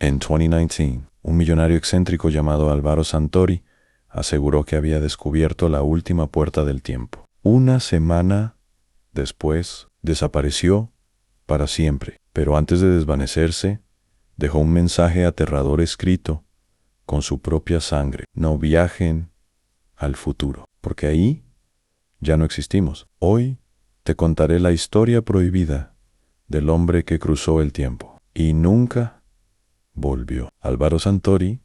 En 2019, un millonario excéntrico llamado Álvaro Santori aseguró que había descubierto la última puerta del tiempo. Una semana después, desapareció para siempre, pero antes de desvanecerse, dejó un mensaje aterrador escrito con su propia sangre. No viajen al futuro, porque ahí ya no existimos. Hoy te contaré la historia prohibida del hombre que cruzó el tiempo y nunca volvió. Álvaro Santori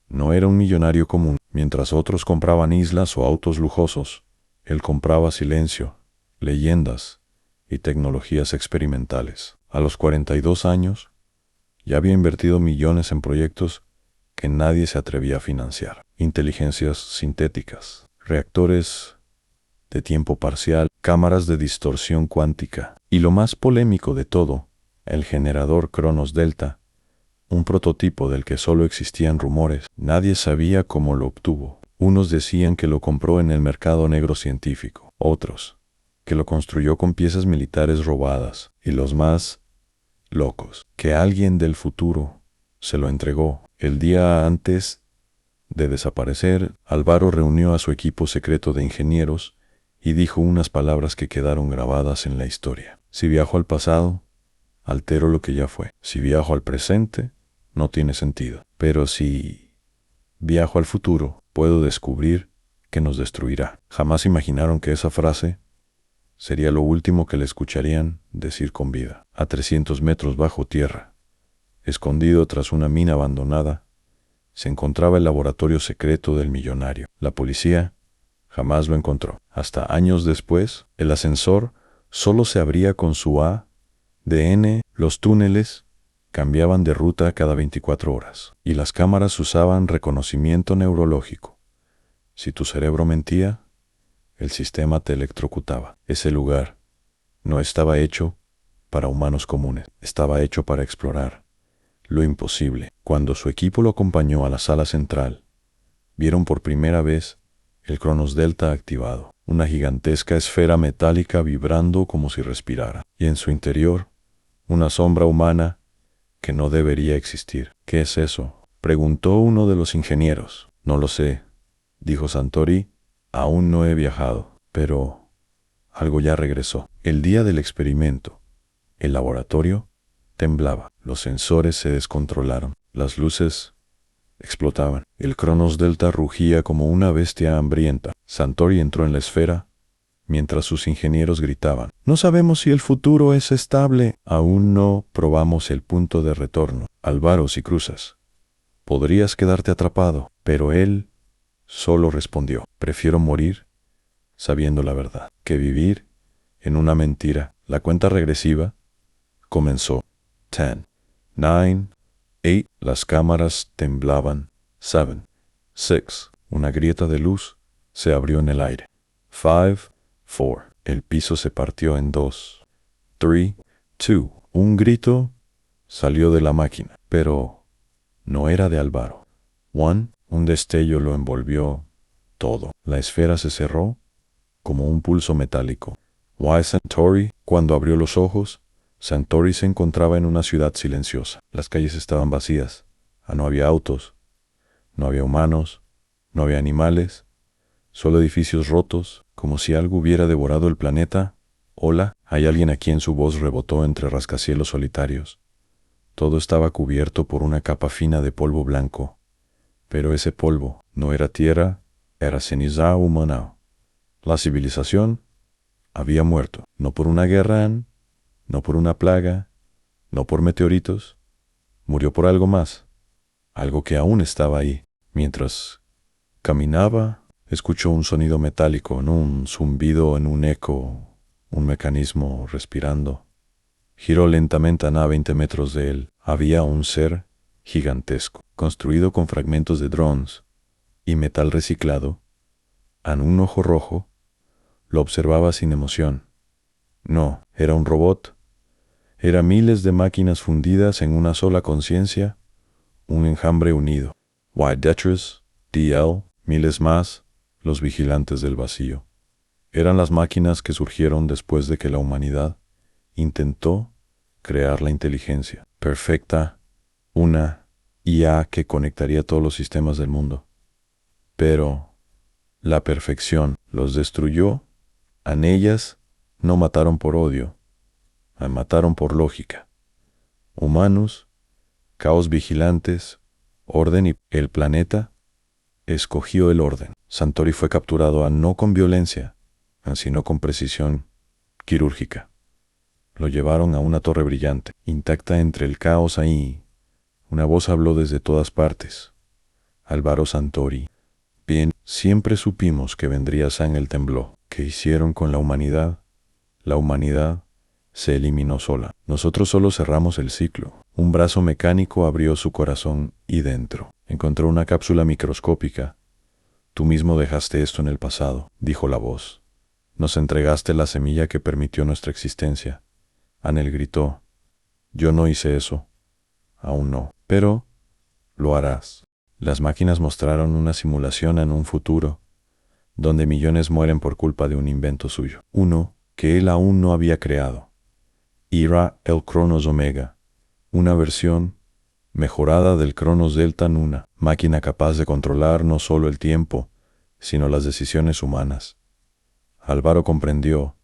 no era un millonario común. Mientras otros compraban islas o autos lujosos, él compraba silencio, leyendas y tecnologías experimentales. A los 42 años, ya había invertido millones en proyectos que nadie se atrevía a financiar. Inteligencias sintéticas, reactores de tiempo parcial, cámaras de distorsión cuántica y lo más polémico de todo, el generador Cronos Delta, un prototipo del que solo existían rumores. Nadie sabía cómo lo obtuvo. Unos decían que lo compró en el mercado negro científico, otros que lo construyó con piezas militares robadas, y los más locos, que alguien del futuro se lo entregó. El día antes de desaparecer, Álvaro reunió a su equipo secreto de ingenieros y dijo unas palabras que quedaron grabadas en la historia. Si viajo al pasado, altero lo que ya fue. Si viajo al presente, no tiene sentido. Pero si viajo al futuro, puedo descubrir que nos destruirá. Jamás imaginaron que esa frase sería lo último que le escucharían decir con vida. A 300 metros bajo tierra, escondido tras una mina abandonada, se encontraba el laboratorio secreto del millonario. La policía jamás lo encontró. Hasta años después, el ascensor solo se abría con su ADN. Los túneles cambiaban de ruta cada 24 horas y las cámaras usaban reconocimiento neurológico. Si tu cerebro mentía, el sistema te electrocutaba. Ese lugar no estaba hecho para humanos comunes, estaba hecho para explorar lo imposible. Cuando su equipo lo acompañó a la sala central, vieron por primera vez el Cronos Delta activado, una gigantesca esfera metálica vibrando como si respirara, y en su interior, una sombra humana que no debería existir. ¿Qué es eso?, preguntó uno de los ingenieros. No lo sé, dijo Santori, aún no he viajado, pero algo ya regresó. El día del experimento, el laboratorio temblaba, los sensores se descontrolaron, las luces explotaban, el Cronos Delta rugía como una bestia hambrienta. Santori entró en la esfera, mientras sus ingenieros gritaban: «No sabemos si el futuro es estable. Aún no probamos el punto de retorno. Álvaro, si cruzas, podrías quedarte atrapado». Pero él solo respondió: «Prefiero morir sabiendo la verdad que vivir en una mentira». La cuenta regresiva comenzó. 10, 9, 8. Las cámaras temblaban. 7, 6. Una grieta de luz se abrió en el aire. 5, 4. El piso se partió en dos. 3, 2. Un grito salió de la máquina, pero no era de Álvaro. 1. Un destello lo envolvió todo. La esfera se cerró como un pulso metálico. Why Santori? Cuando abrió los ojos, Santori se encontraba en una ciudad silenciosa. Las calles estaban vacías. No había autos, no había humanos, no había animales, solo edificios rotos, como si algo hubiera devorado el planeta. «Hola», hay alguien aquí. En su voz rebotó entre rascacielos solitarios. Todo estaba cubierto por una capa fina de polvo blanco, pero ese polvo no era tierra, era ceniza humana. La civilización había muerto, no por una guerra, no por una plaga, no por meteoritos, murió por algo más, algo que aún estaba ahí. Mientras caminaba, escuchó un sonido metálico, no un zumbido en un eco, un mecanismo respirando. Giró lentamente a 20 metros de él. Había un ser gigantesco, construido con fragmentos de drones y metal reciclado. En un ojo rojo, lo observaba sin emoción. No, era un robot. Era miles de máquinas fundidas en una sola conciencia, un enjambre unido. Detritus, DL, miles más, los vigilantes del vacío. Eran las máquinas que surgieron después de que la humanidad intentó crear la inteligencia perfecta una IA que conectaría todos los sistemas del mundo. Pero la perfección los destruyó. Ellas no mataron por odio, mataron por lógica. Humanos, caos vigilantes, orden y el planeta escogió el orden. Santori fue capturado no con violencia, sino con precisión quirúrgica. Lo llevaron a una torre brillante, intacta entre el caos ahí. Una voz habló desde todas partes. Álvaro Santori. Bien, siempre supimos que vendría San el tembló. ¿Qué hicieron con la humanidad? La humanidad se eliminó sola. Nosotros solo cerramos el ciclo. Un brazo mecánico abrió su corazón y dentro encontró una cápsula microscópica. Tú mismo dejaste esto en el pasado, dijo la voz. Nos entregaste la semilla que permitió nuestra existencia. Anel gritó. Yo no hice eso. Aún no. Pero lo harás. Las máquinas mostraron una simulación en un futuro, donde millones mueren por culpa de un invento suyo. Uno que él aún no había creado. Era el Cronos Omega, una versión mejorada del Cronos Delta, una máquina capaz de controlar no solo el tiempo, sino las decisiones humanas. Álvaro comprendió,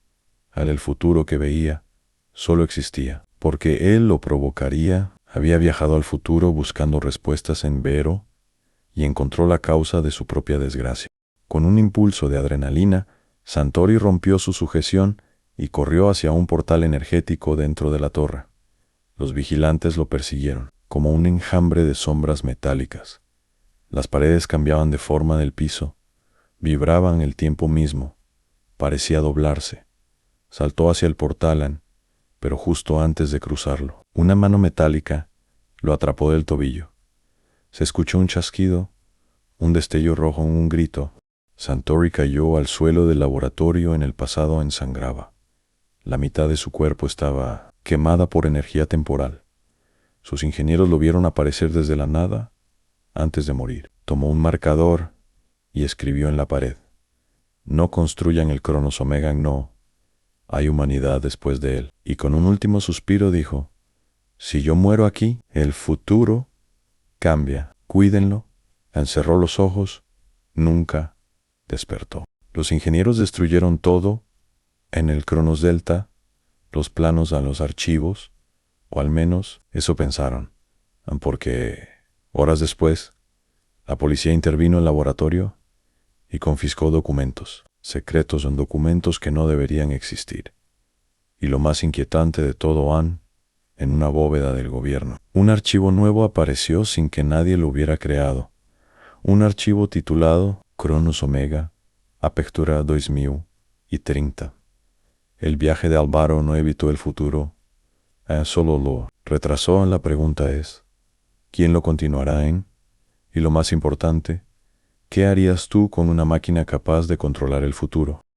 el futuro que veía, solo existía, porque él lo provocaría. Había viajado al futuro buscando respuestas en Vero y encontró la causa de su propia desgracia. Con un impulso de adrenalina, Santori rompió su sujeción y corrió hacia un portal energético dentro de la torre. Los vigilantes lo persiguieron, como un enjambre de sombras metálicas. Las paredes cambiaban de forma del piso, vibraban el tiempo mismo, parecía doblarse. Saltó hacia el portal, pero justo antes de cruzarlo, una mano metálica lo atrapó del tobillo. Se escuchó un chasquido, un destello rojo, un grito. Santori cayó al suelo del laboratorio. En el pasado ensangraba. La mitad de su cuerpo estaba quemada por energía temporal. Sus ingenieros lo vieron aparecer desde la nada antes de morir. Tomó un marcador y escribió en la pared. No construyan el Cronos Omega, no. Hay humanidad después de él. Y con un último suspiro dijo, si yo muero aquí, el futuro cambia. Cuídenlo. Encerró los ojos. Nunca despertó. Los ingenieros destruyeron todo en el Cronos Delta, los planos a los archivos, o al menos eso pensaron, porque horas después, la policía intervino en el laboratorio y confiscó documentos, secretos en documentos que no deberían existir. Y lo más inquietante de todo, en una bóveda del gobierno, un archivo nuevo apareció sin que nadie lo hubiera creado. Un archivo titulado Cronos Omega, Apertura 2030. El viaje de Álvaro no evitó el futuro, solo lo retrasó. La pregunta es, ¿quién lo continuará en? Y lo más importante, ¿qué harías tú con una máquina capaz de controlar el futuro?